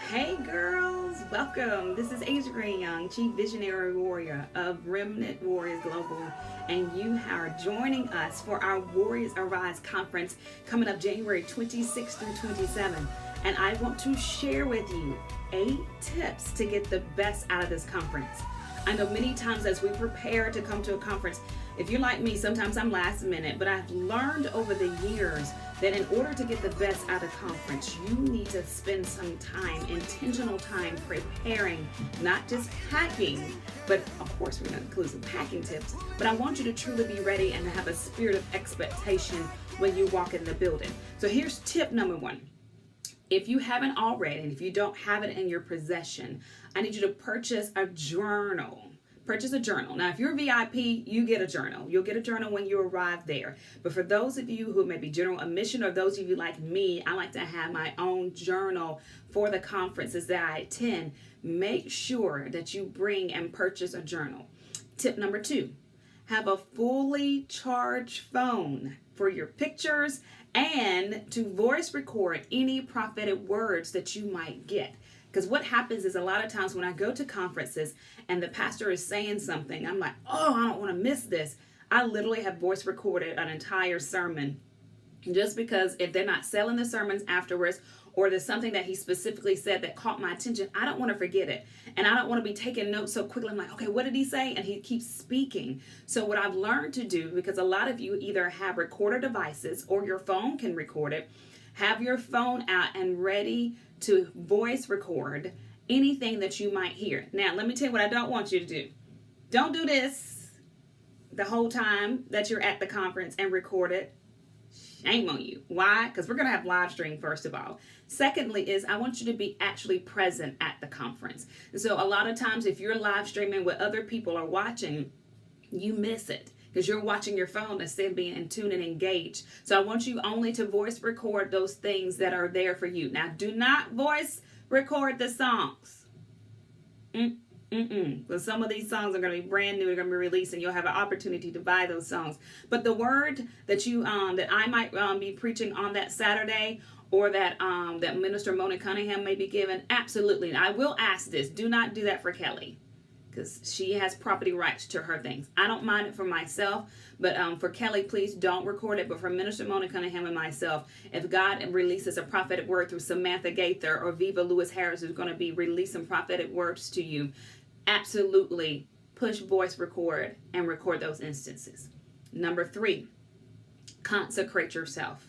Hey girls, welcome. This is Adrienne Young, Chief Visionary Warrior of Remnant Warriors Global, and you are joining us for our Warriors Arise conference coming up January 26th through 27. And I want to share with you 8 tips to get the best out of this conference. I know many times as we prepare to come to a conference, if you're like me, sometimes I'm last minute, but I've learned over the years that in order to get the best out of conference, you need to spend some time, intentional time preparing, not just packing, but of course we're going to include some packing tips, but I want you to truly be ready and have a spirit of expectation when you walk in the building. So here's tip number 1. If you haven't already, and if you don't have it in your possession, I need you to purchase a journal. Purchase a journal. Now, if you're a VIP, you get a journal. You'll get a journal when you arrive there. But for those of you who may be general admission, or those of you like me, I like to have my own journal for the conferences that I attend. Make sure that you bring and purchase a journal. Tip number 2, have a fully charged phone for your pictures and to voice record any prophetic words that you might get. Because what happens is a lot of times when I go to conferences and the pastor is saying something, I'm like, oh, I don't want to miss this. I literally have voice recorded an entire sermon just because if they're not selling the sermons afterwards, or there's something that he specifically said that caught my attention, I don't want to forget it. And I don't want to be taking notes so quickly. I'm like, okay, what did he say? And he keeps speaking. So what I've learned to do, because a lot of you either have recorder devices or your phone can record it, have your phone out and ready to voice record anything that you might hear. Now, let me tell you what I don't want you to do. Don't do this the whole time that you're at the conference and record it. Shame on you. Why? Because we're going to have live stream, first of all. Secondly is I want you to be actually present at the conference. And so a lot of times if you're live streaming what other people are watching, you miss it because you're watching your phone instead of being in tune and engaged. So I want you only to voice record those things that are there for you. Now, do not voice record the songs. Because some of these songs are going to be brand new. They're going to be released, and you'll have an opportunity to buy those songs. But the word that you that I might be preaching on that Saturday, or that that Minister Mona Cunningham may be given, absolutely. And I will ask this: do not do that for Kelly, because she has property rights to her things. I don't mind it for myself, but for Kelly, please don't record it. But for Minister Mona Cunningham and myself, if God releases a prophetic word through Samantha Gaither or Viva Lewis Harris, who's going to be releasing prophetic words to you, absolutely push voice record and record those instances. Number 3, consecrate yourself.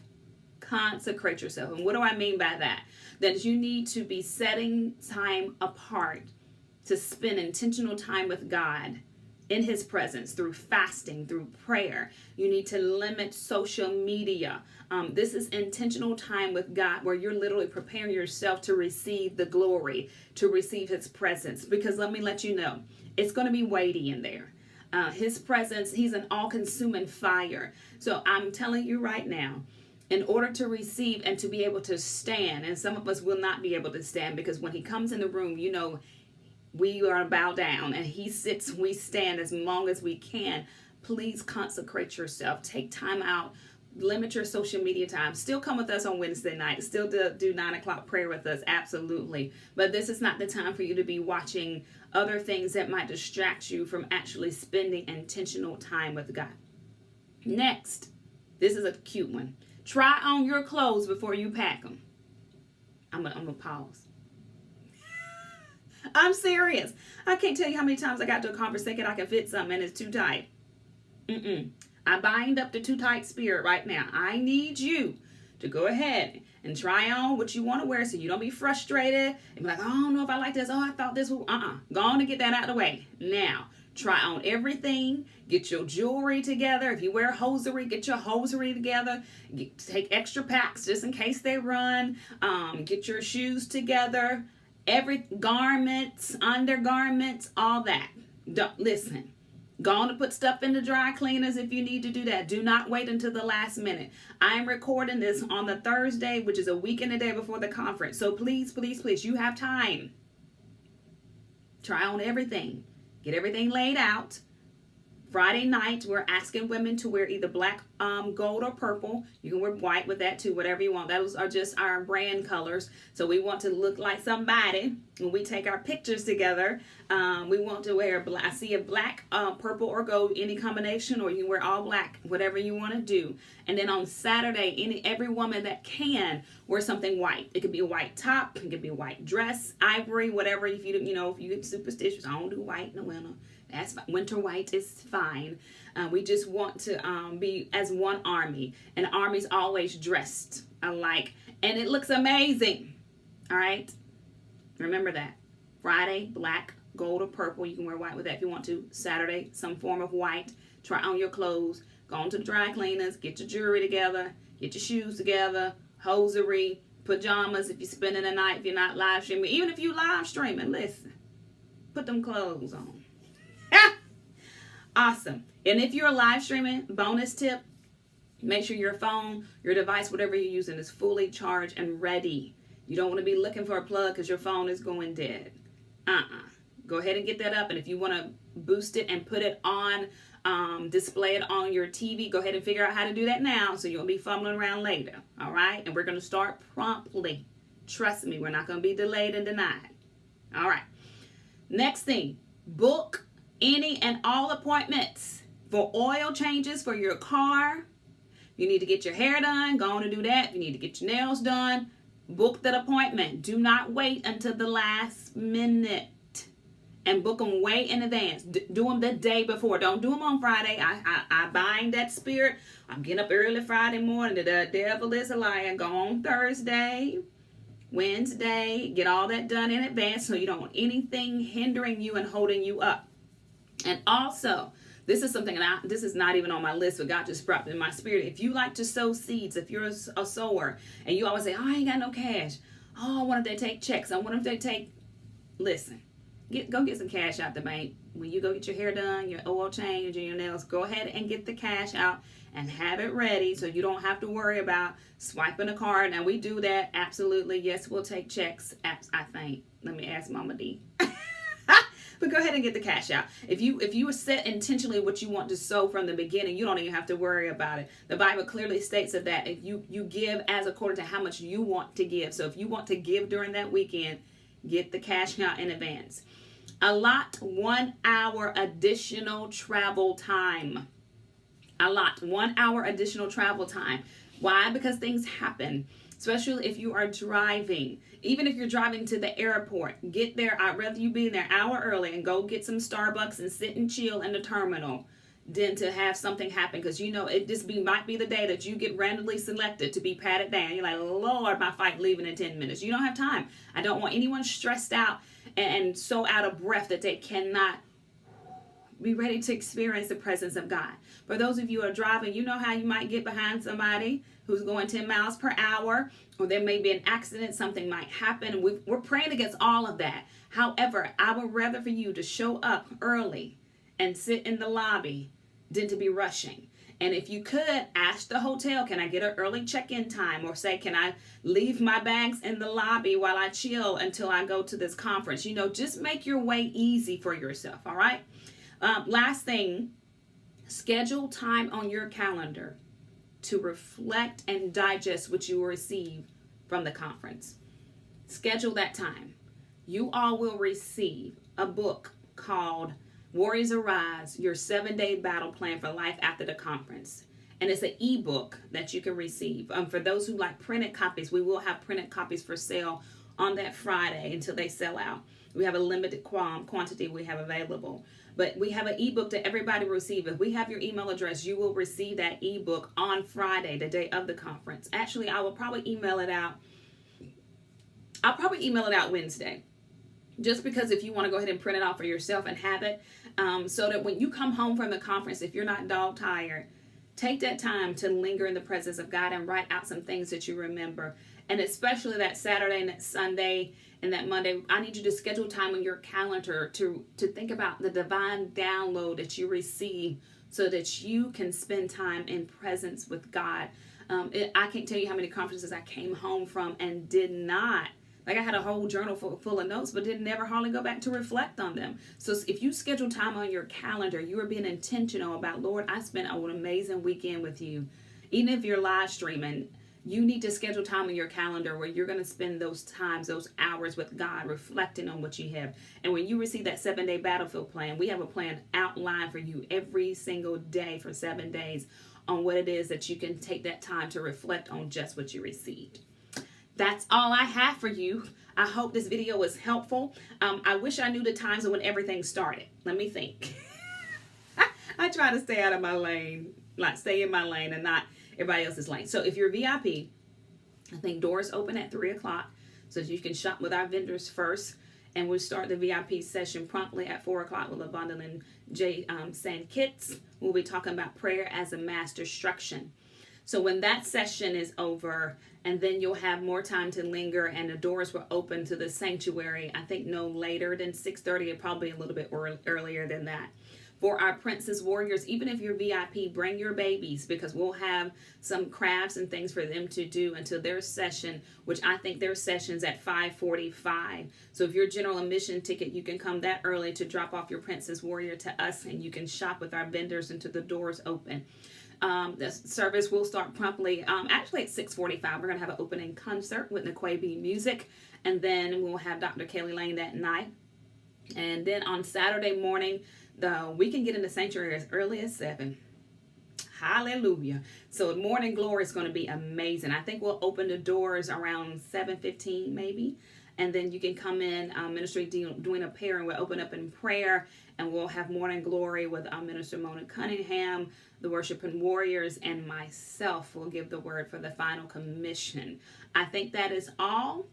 Consecrate yourself. And what do I mean by that? That you need to be setting time apart to spend intentional time with God in his presence through fasting, through prayer. You need to limit social media. This is intentional time with God where you're literally preparing yourself to receive the glory, to receive his presence. Because let me let you know, it's going to be weighty in there. His presence, he's an all-consuming fire. So I'm telling you right now, in order to receive and to be able to stand, and some of us will not be able to stand because when he comes in the room, you know, we are bow down and he sits, we stand as long as we can. Please consecrate yourself. Take time out. Limit your social media time. Still come with us on Wednesday night. Still do 9 o'clock prayer with us. Absolutely. But this is not the time for you to be watching other things that might distract you from actually spending intentional time with God. Next, this is a cute one. Try on your clothes before you pack them. I'm gonna pause. I'm serious. I can't tell you how many times I got to a conference thinking I can fit something and it's too tight. I bind up the too tight spirit right now. I need you to go ahead and try on what you want to wear so you don't be frustrated and be like, I don't know if I like this. Oh, I thought this was, Go on and get that out of the way. Now, try on everything. Get your jewelry together. If you wear hosiery, get your hosiery together. Take extra packs just in case they run. Get your shoes together. Every garments, undergarments, all that. Listen, go on to put stuff in the dry cleaners if you need to do that. Do not wait until the last minute. I am recording this on the Thursday, which is a week and a day before the conference. So please, please, please, you have time. Try on everything. Get everything laid out. Friday night, we're asking women to wear either black, gold, or purple. You can wear white with that too, whatever you want. Those are just our brand colors. So we want to look like somebody when we take our pictures together. We want to wear black. I see a black, purple, or gold, any combination, or you can wear all black, whatever you want to do. And then on Saturday, every woman that can wear something white. It could be a white top, it could be a white dress, ivory, whatever. If you get superstitious, I don't do white in the winter. That's fine. Winter white is fine. We just want to be as one army. And the army's always dressed alike. And it looks amazing. All right? Remember that. Friday, black, gold, or purple. You can wear white with that if you want to. Saturday, some form of white. Try on your clothes. Go on to the dry cleaners. Get your jewelry together. Get your shoes together. Hosiery. Pajamas if you're spending the night. If you're not live streaming. Even if you live streaming, listen. Put them clothes on. Awesome. And if you're live streaming, bonus tip, make sure your phone, your device, whatever you're using is fully charged and ready. You don't want to be looking for a plug because your phone is going dead. Go ahead and get that up. And if you want to boost it and put it on, display it on your TV, go ahead and figure out how to do that now so you won't be fumbling around later. All right? And we're going to start promptly. Trust me, we're not going to be delayed and denied. All right. Next thing, book any and all appointments for oil changes for your car. You need to get your hair done, go on and do that. You need to get your nails done. Book that appointment. Do not wait until the last minute. And book them way in advance. Do them the day before. Don't do them on Friday. I bind that spirit. I'm getting up early Friday morning. The devil is a liar. Go on Thursday, Wednesday. Get all that done in advance so you don't want anything hindering you and holding you up. And also, this is something this is not even on my list, but God just brought it in my spirit. If you like to sow seeds, if you're a sower, and you always say, oh, I ain't got no cash. Oh, I wonder if they take checks. I wonder if they take, listen, go get some cash out the bank. When you go get your hair done, your oil change, and your nails, go ahead and get the cash out and have it ready so you don't have to worry about swiping a card. Now, we do that, absolutely. Yes, we'll take checks, I think. Let me ask Mama D. But go ahead and get the cash out. If you set intentionally what you want to sow from the beginning, you don't even have to worry about it. The Bible clearly states that if you give as according to how much you want to give. So if you want to give during that weekend, get the cash out in advance. Allot 1 hour additional travel time. Allot 1 hour additional travel time. Why? Because things happen. Especially if you are driving. Even if you're driving to the airport, get there. I'd rather you be there an hour early and go get some Starbucks and sit and chill in the terminal than to have something happen. Because might be the day that you get randomly selected to be patted down. You're like, Lord, my flight leaving in 10 minutes. You don't have time. I don't want anyone stressed out and so out of breath that they cannot be ready to experience the presence of God. For those of you who are driving, you know how you might get behind somebody who's going 10 miles per hour, or there may be an accident, something might happen. We're praying against all of that. However, I would rather for you to show up early and sit in the lobby than to be rushing. And if you could, ask the hotel, can I get an early check-in time? Or say, can I leave my bags in the lobby while I chill until I go to this conference? Just make your way easy for yourself, all right? Last thing, schedule time on your calendar to reflect and digest what you will receive from the conference. Schedule that time. You all will receive a book called Warriors Arise, Your 7-Day Battle Plan for Life After the Conference. And it's an ebook that you can receive. For those who like printed copies, we will have printed copies for sale on that Friday until they sell out. We have a limited quantity we have available. But we have an ebook that everybody will receive. If we have your email address, you will receive that ebook on Friday, the day of the conference. Actually, I will probably email it out. I'll probably email it out Wednesday. Just because if you want to go ahead and print it out for yourself and have it, so that when you come home from the conference, if you're not dog tired, take that time to linger in the presence of God and write out some things that you remember. And especially that Saturday and that Sunday and that Monday, I need you to schedule time on your calendar to think about the divine download that you receive so that you can spend time in presence with God. I can't tell you how many conferences I came home from and did not. Like I had a whole journal full of notes, but didn't never hardly go back to reflect on them. So if you schedule time on your calendar, you are being intentional about, Lord, I spent an amazing weekend with you. Even if you're live streaming, you need to schedule time on your calendar where you're going to spend those times, those hours with God, reflecting on what you have. And when you receive that 7-day battlefield plan, we have a plan outlined for you every single day for 7 days on what it is that you can take that time to reflect on just what you received. That's all I have for you. I hope this video was helpful. I wish I knew the times of when everything started. Let me think. I try to stay out of my lane, like stay in my lane and not everybody else's lane. So if you're VIP, I think doors open at 3 o'clock so you can shop with our vendors first. And we'll start the VIP session promptly at 4 o'clock with Abundant and Jay Sand Kits. We'll be talking about prayer as a master instruction. So when that session is over, and then you'll have more time to linger, and the doors will open to the sanctuary, I think no later than 6:30, or probably a little bit earlier than that. For our Princess Warriors, even if you're VIP, bring your babies, because we'll have some crafts and things for them to do until their session, which I think their session's at 5:45. So if you're general admission ticket, you can come that early to drop off your Princess Warrior to us, and you can shop with our vendors until the doors open. The service will start promptly, actually at 6:45. We're going to have an opening concert with Nikwe Music, and then we'll have Dr. Kelly Lane that night. And then on Saturday morning, we can get in the sanctuary as early as 7. Hallelujah. So morning glory is going to be amazing. I think we'll open the doors around 7:15 maybe. And then you can come in, Ministry doing a prayer, and we'll open up in prayer, and we'll have morning glory with Minister Mona Cunningham, the Worshiping Warriors, and myself will give the word for the final commission. I think that is all.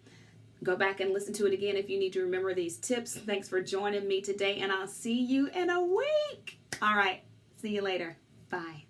Go back and listen to it again if you need to remember these tips. Thanks for joining me today, and I'll see you in a week. All right. See you later. Bye.